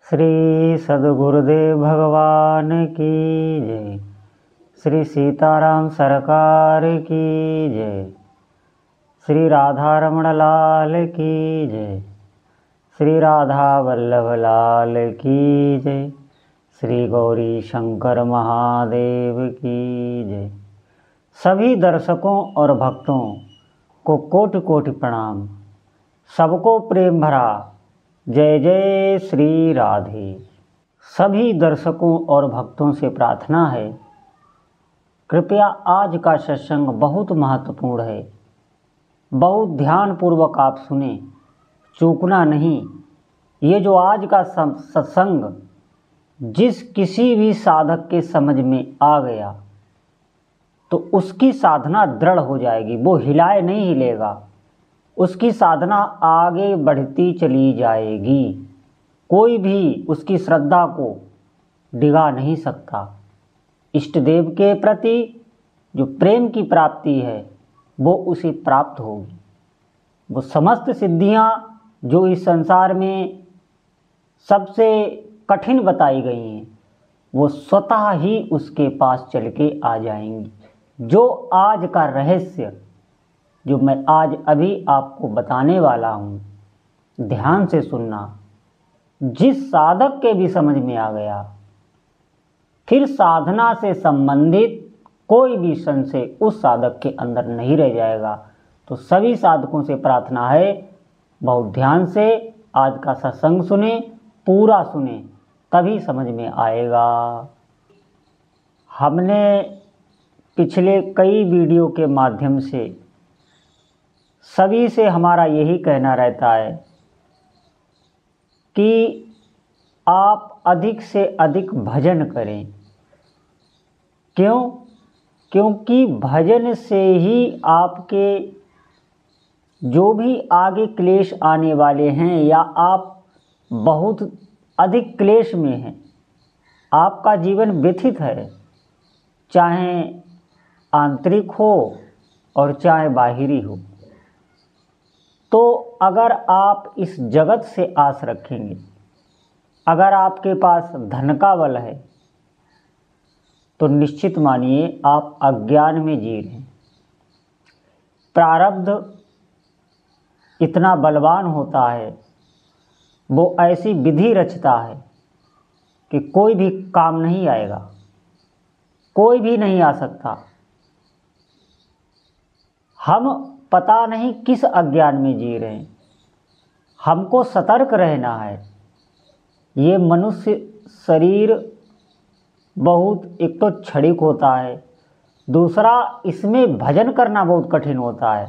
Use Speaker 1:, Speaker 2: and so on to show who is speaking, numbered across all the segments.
Speaker 1: श्री सद्गुरुदेव भगवान की जय। श्री सीताराम सरकार की जय। श्री राधा रमण लाल की जय। श्री राधा वल्लभ लाल की जय। श्री गौरी शंकर महादेव की जय। सभी दर्शकों और भक्तों को कोटि कोटि प्रणाम। सबको प्रेम भरा जय जय श्री राधे। सभी दर्शकों और भक्तों से प्रार्थना है, कृपया आज का सत्संग बहुत महत्वपूर्ण है, बहुत ध्यानपूर्वक आप सुने, चूकना नहीं। ये जो आज का सत्संग जिस किसी भी साधक के समझ में आ गया तो उसकी साधना दृढ़ हो जाएगी। वो हिलाए नहीं हिलेगा, उसकी साधना आगे बढ़ती चली जाएगी। कोई भी उसकी श्रद्धा को डिगा नहीं सकता। इष्ट देव के प्रति जो प्रेम की प्राप्ति है वो उसे प्राप्त होगी। वो समस्त सिद्धियां जो इस संसार में सबसे कठिन बताई गई हैं वो स्वतः ही उसके पास चल के आ जाएंगी। जो आज का रहस्य जो मैं आज अभी आपको बताने वाला हूँ, ध्यान से सुनना। जिस साधक के भी समझ में आ गया, फिर साधना से संबंधित कोई भी संशय उस साधक के अंदर नहीं रह जाएगा। तो सभी साधकों से प्रार्थना है, बहुत ध्यान से आज का सत्संग सुने, पूरा सुने, तभी समझ में आएगा। हमने पिछले कई वीडियो के माध्यम से सभी से हमारा यही कहना रहता है कि आप अधिक से अधिक भजन करें। क्यों? क्योंकि भजन से ही आपके जो भी आगे क्लेश आने वाले हैं या आप बहुत अधिक क्लेश में हैं, आपका जीवन व्यथित है, चाहे आंतरिक हो और चाहे बाहरी हो। तो अगर आप इस जगत से आस रखेंगे, अगर आपके पास धन का बल है, तो निश्चित मानिए आप अज्ञान में जी रहे हैं। प्रारब्ध इतना बलवान होता है, वो ऐसी विधि रचता है कि कोई भी काम नहीं आएगा, कोई भी नहीं आ सकता। हम पता नहीं किस अज्ञान में जी रहे हैं। हमको सतर्क रहना है। ये मनुष्य शरीर बहुत एक तो क्षणिक होता है, दूसरा इसमें भजन करना बहुत कठिन होता है।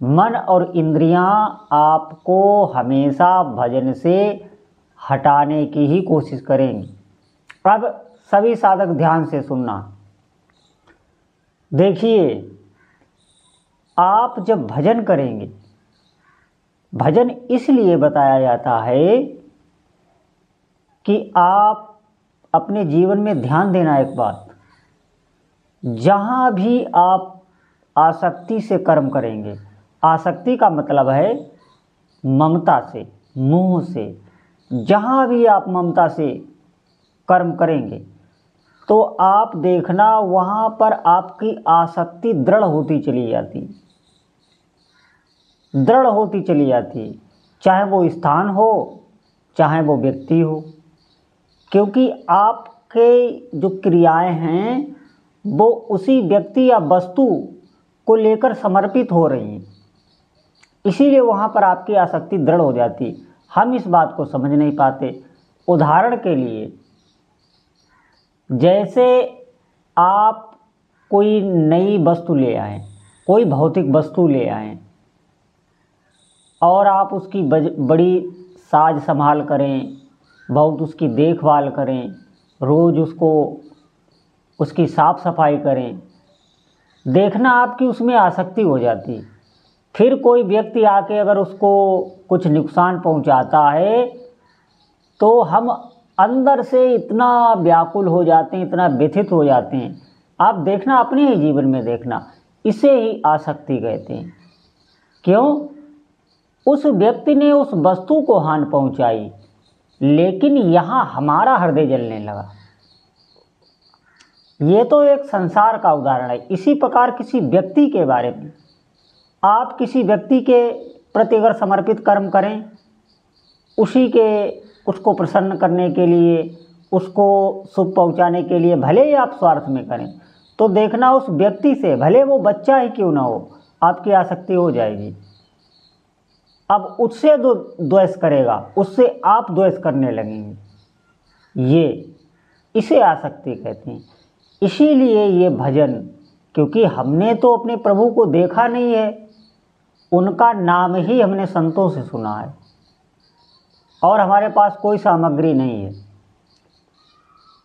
Speaker 1: मन और इंद्रियां आपको हमेशा भजन से हटाने की ही कोशिश करेंगी। अब सभी साधक ध्यान से सुनना। देखिए, आप जब भजन करेंगे, भजन इसलिए बताया जाता है कि आप अपने जीवन में ध्यान देना एक बात, जहाँ भी आप आसक्ति से कर्म करेंगे, आसक्ति का मतलब है ममता से, मोह से, जहाँ भी आप ममता से कर्म करेंगे तो आप देखना वहाँ पर आपकी आसक्ति दृढ़ होती चली जाती, दृढ़ होती चली जाती, चाहे वो स्थान हो चाहे वो व्यक्ति हो। क्योंकि आपके जो क्रियाएं हैं वो उसी व्यक्ति या वस्तु को लेकर समर्पित हो रही हैं, इसीलिए वहाँ पर आपकी आसक्ति दृढ़ हो जाती। हम इस बात को समझ नहीं पाते। उदाहरण के लिए, जैसे आप कोई नई वस्तु ले आएँ, कोई भौतिक वस्तु ले आएँ और आप उसकी बड़ी साज संभाल करें, बहुत उसकी देखभाल करें, रोज़ उसकी साफ़ सफाई करें, देखना आपकी उसमें आसक्ति हो जाती। फिर कोई व्यक्ति आके अगर उसको कुछ नुकसान पहुंचाता है तो हम अंदर से इतना व्याकुल हो जाते हैं, इतना व्यथित हो जाते हैं। आप देखना, अपने ही जीवन में देखना, इसे ही आसक्ति कहते हैं। क्यों? उस व्यक्ति ने उस वस्तु को हानि पहुंचाई, लेकिन यहाँ हमारा हृदय जलने लगा। ये तो एक संसार का उदाहरण है। इसी प्रकार किसी व्यक्ति के बारे में, आप किसी व्यक्ति के प्रति अगर समर्पित कर्म करें, उसको प्रसन्न करने के लिए, उसको सुख पहुंचाने के लिए, भले ही आप स्वार्थ में करें, तो देखना उस व्यक्ति से, भले वो बच्चा ही क्यों ना हो, आपकी आसक्ति हो जाएगी। अब उससे द्वेष करेगा, उससे आप द्वेष करने लगेंगे। इसे आसक्ति कहते हैं। इसीलिए ये भजन, क्योंकि हमने तो अपने प्रभु को देखा नहीं है, उनका नाम ही हमने संतों से सुना है और हमारे पास कोई सामग्री नहीं है।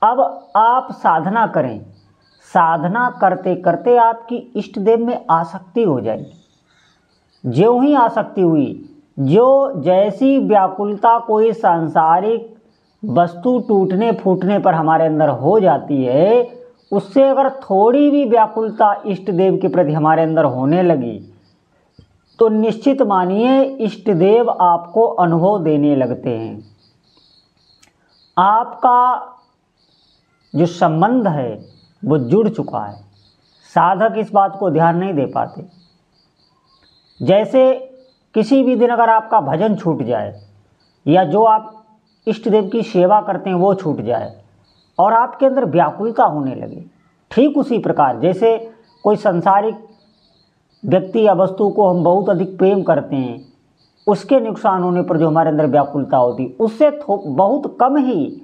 Speaker 1: अब आप साधना करें, साधना करते करते आपकी इष्ट देव में आसक्ति हो जाएगी। ज्यों ही आसक्ति हुई, जैसी व्याकुलता कोई सांसारिक वस्तु टूटने फूटने पर हमारे अंदर हो जाती है, उससे अगर थोड़ी भी व्याकुलता इष्ट देव के प्रति हमारे अंदर होने लगी, तो निश्चित मानिए इष्ट देव आपको अनुभव देने लगते हैं। आपका जो संबंध है वो जुड़ चुका है। साधक इस बात को ध्यान नहीं दे पाते। जैसे किसी भी दिन अगर आपका भजन छूट जाए या जो आप इष्ट देव की सेवा करते हैं वो छूट जाए और आपके अंदर व्याकुलता होने लगे, ठीक उसी प्रकार जैसे कोई सांसारिक व्यक्ति या वस्तु को हम बहुत अधिक प्रेम करते हैं, उसके नुकसान होने पर जो हमारे अंदर व्याकुलता होती, उससे बहुत कम ही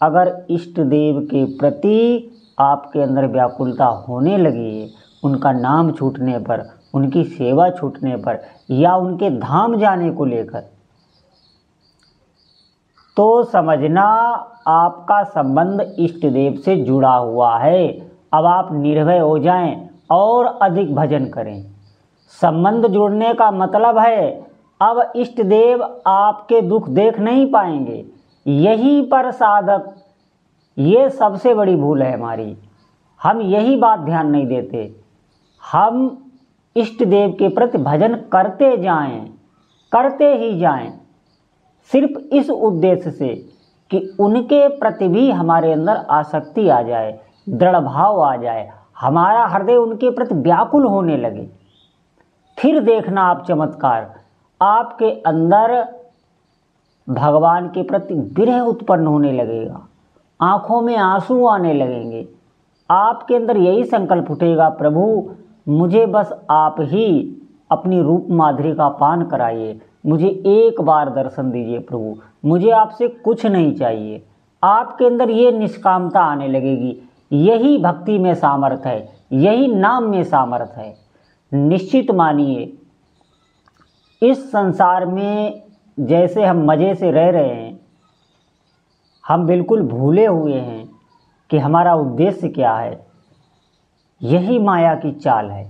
Speaker 1: अगर इष्ट देव के प्रति आपके अंदर व्याकुलता होने लगी है, उनका नाम छूटने पर, उनकी सेवा छूटने पर या उनके धाम जाने को लेकर, तो समझना आपका संबंध इष्ट देव से जुड़ा हुआ है। अब आप निर्भय हो जाएं और अधिक भजन करें। संबंध जुड़ने का मतलब है अब इष्ट देव आपके दुख देख नहीं पाएंगे। यहीं पर साधक, ये सबसे बड़ी भूल है हमारी, हम यही बात ध्यान नहीं देते। हम इष्ट देव के प्रति भजन करते जाएं, करते ही जाएं, सिर्फ इस उद्देश्य से कि उनके प्रति भी हमारे अंदर आसक्ति आ जाए, दृढ़ भाव आ जाए, हमारा हृदय उनके प्रति व्याकुल होने लगे। फिर देखना आप चमत्कार, आपके अंदर भगवान के प्रति विरह उत्पन्न होने लगेगा, आंखों में आंसू आने लगेंगे। आपके अंदर यही संकल्प उठेगा, प्रभु मुझे बस आप ही अपनी रूप माधुरी का पान कराइए, मुझे एक बार दर्शन दीजिए प्रभु, मुझे आपसे कुछ नहीं चाहिए। आपके अंदर ये निष्कामता आने लगेगी। यही भक्ति में सामर्थ है, यही नाम में सामर्थ है। निश्चित मानिए इस संसार में जैसे हम मज़े से रह रहे हैं, हम बिल्कुल भूले हुए हैं कि हमारा उद्देश्य क्या है। यही माया की चाल है।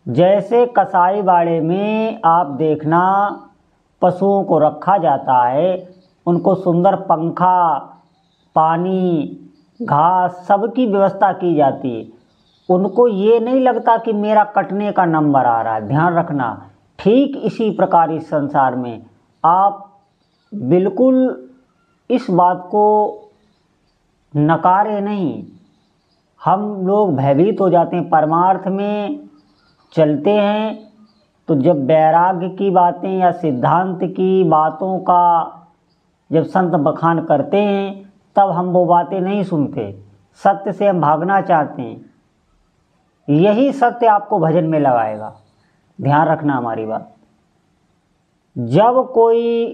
Speaker 1: जैसे कसाई बाड़े में आप देखना पशुओं को रखा जाता है, उनको सुंदर पंखा, पानी, घास सबकी व्यवस्था की जाती है। उनको ये नहीं लगता कि मेरा कटने का नंबर आ रहा है। ध्यान रखना, ठीक इसी प्रकार इस संसार में आप बिल्कुल इस बात को नकारे नहीं। हम लोग भयभीत हो जाते हैं, परमार्थ में चलते हैं तो जब वैराग्य की बातें या सिद्धांत की बातों का जब संत बखान करते हैं तब हम वो बातें नहीं सुनते, सत्य से हम भागना चाहते हैं। यही सत्य आपको भजन में लगाएगा। ध्यान रखना हमारी बात। जब कोई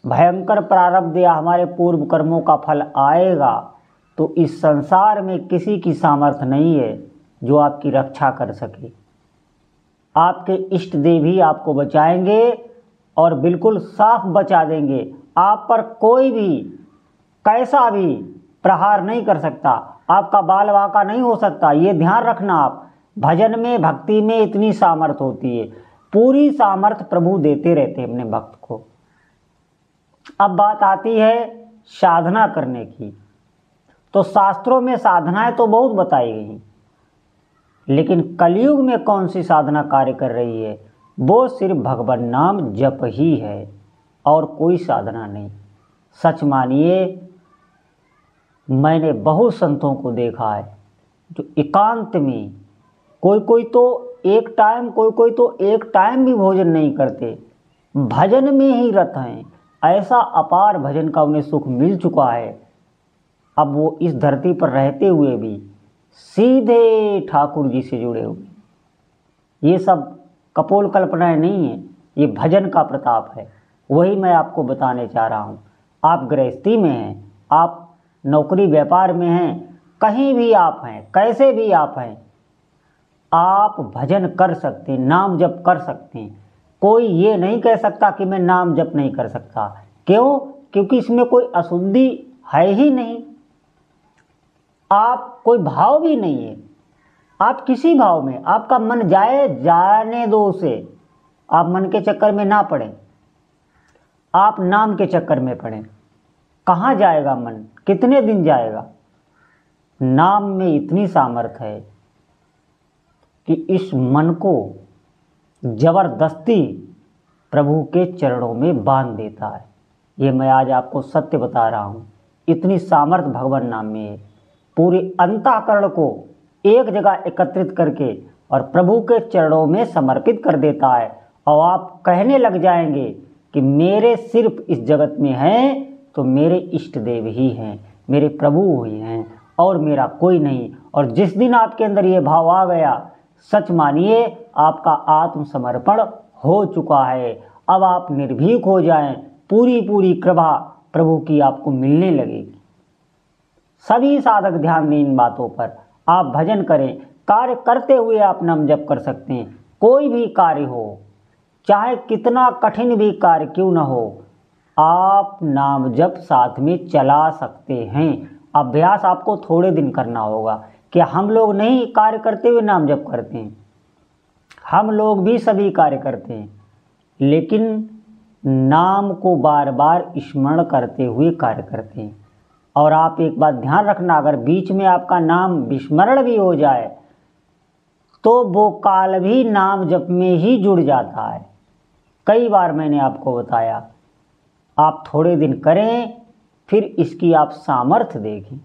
Speaker 1: भयंकर प्रारब्ध या हमारे पूर्व कर्मों का फल आएगा तो इस संसार में किसी की सामर्थ्य नहीं है जो आपकी रक्षा कर सके। आपके इष्ट देव ही आपको बचाएंगे और बिल्कुल साफ बचा देंगे। आप पर कोई भी कैसा भी प्रहार नहीं कर सकता, आपका बाल वाका नहीं हो सकता। ये ध्यान रखना आप। भजन में, भक्ति में इतनी सामर्थ होती है, पूरी सामर्थ प्रभु देते रहते हैं अपने भक्त को। अब बात आती है साधना करने की। तो शास्त्रों में साधनाएं तो बहुत बताई गई, लेकिन कलयुग में कौन सी साधना कार्य कर रही है? वो सिर्फ भगवान नाम जप ही है और कोई साधना नहीं। सच मानिए, मैंने बहुत संतों को देखा है जो एकांत में, कोई कोई तो एक टाइम भी भोजन नहीं करते, भजन में ही रत हैं। ऐसा अपार भजन का उन्हें सुख मिल चुका है। अब वो इस धरती पर रहते हुए भी सीधे ठाकुर जी से जुड़े हुए। ये सब कपोल कल्पनाएं नहीं है, ये भजन का प्रताप है। वही मैं आपको बताने चाह रहा हूँ। आप गृहस्थी में हैं, आप नौकरी व्यापार में हैं, कहीं भी आप हैं, कैसे भी आप हैं, आप भजन कर सकते हैं, नाम जप कर सकते हैं। कोई ये नहीं कह सकता कि मैं नाम जप नहीं कर सकता। क्यों? क्योंकि इसमें कोई अशुद्धि है ही नहीं। आप कोई भाव भी नहीं है, आप किसी भाव में, आपका मन जाने दो उसे। आप मन के चक्कर में ना पड़ें, आप नाम के चक्कर में पड़ें। कहाँ जाएगा मन? कितने दिन जाएगा? नाम में इतनी सामर्थ्य है कि इस मन को जबरदस्ती प्रभु के चरणों में बांध देता है। ये मैं आज आपको सत्य बता रहा हूँ। इतनी सामर्थ्य भगवान नाम में है। पूरे अंतःकरण को एक जगह एकत्रित करके और प्रभु के चरणों में समर्पित कर देता है। और आप कहने लग जाएंगे कि मेरे सिर्फ इस जगत में हैं तो मेरे इष्ट देव ही हैं, मेरे प्रभु ही हैं और मेरा कोई नहीं। और जिस दिन आपके अंदर ये भाव आ गया, सच मानिए आपका आत्मसमर्पण हो चुका है। अब आप निर्भीक हो जाएं, पूरी कृपा प्रभु की आपको मिलने लगेगी। सभी साधक ध्यान दें इन बातों पर। आप भजन करें, कार्य करते हुए आप नाम जप कर सकते हैं। कोई भी कार्य हो, चाहे कितना कठिन भी कार्य क्यों न हो, आप नाम जप साथ में चला सकते हैं। अभ्यास आपको थोड़े दिन करना होगा। कि हम लोग नहीं कार्य करते हुए नाम जप करते हैं, हम लोग भी सभी कार्य करते हैं, लेकिन नाम को बार बार स्मरण करते हुए कार्य करते हैं। और आप एक बात ध्यान रखना, अगर बीच में आपका नाम विस्मरण भी हो जाए तो वो काल भी नाम जप में ही जुड़ जाता है। कई बार मैंने आपको बताया। आप थोड़े दिन करें, फिर इसकी आप सामर्थ्य देखें,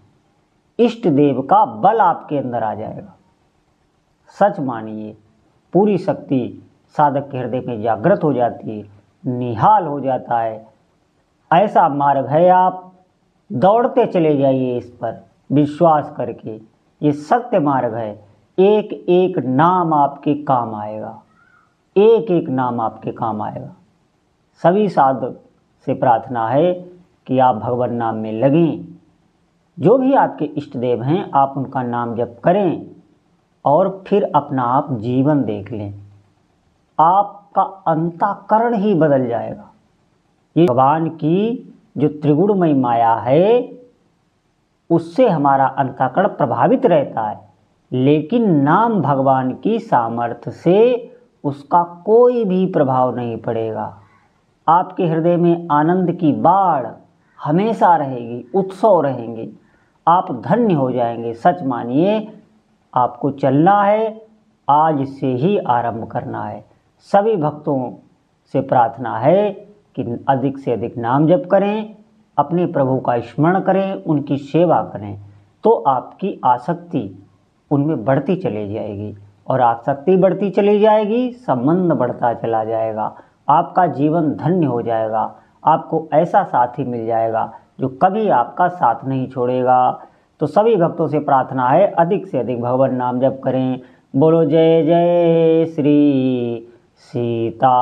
Speaker 1: इष्ट देव का बल आपके अंदर आ जाएगा। सच मानिए, पूरी शक्ति साधक के हृदय में जागृत हो जाती है, निहाल हो जाता है। ऐसा मार्ग है, आप दौड़ते चले जाइए इस पर विश्वास करके। ये सत्य मार्ग है। एक एक नाम आपके काम आएगा, एक एक नाम आपके काम आएगा। सभी साधक से प्रार्थना है कि आप भगवान नाम में लगें। जो भी आपके इष्ट देव हैं, आप उनका नाम जप करें और फिर अपना आप जीवन देख लें। आपका अंतःकरण ही बदल जाएगा। ये भगवान की जो त्रिगुणमयी माया है, उससे हमारा अंतःकरण प्रभावित रहता है, लेकिन नाम भगवान की सामर्थ्य से उसका कोई भी प्रभाव नहीं पड़ेगा। आपके हृदय में आनंद की बाढ़ हमेशा रहेगी, उत्सव रहेंगे, आप धन्य हो जाएंगे। सच मानिए, आपको चलना है, आज से ही आरंभ करना है। सभी भक्तों से प्रार्थना है कि अधिक से अधिक नाम जप करें, अपने प्रभु का स्मरण करें, उनकी सेवा करें, तो आपकी आसक्ति उनमें बढ़ती चली जाएगी। और आसक्ति बढ़ती चली जाएगी, संबंध बढ़ता चला जाएगा, आपका जीवन धन्य हो जाएगा। आपको ऐसा साथी मिल जाएगा जो कभी आपका साथ नहीं छोड़ेगा। तो सभी भक्तों से प्रार्थना है, अधिक से अधिक भगवान नाम जप करें। बोलो जय जय श्री सीताराम।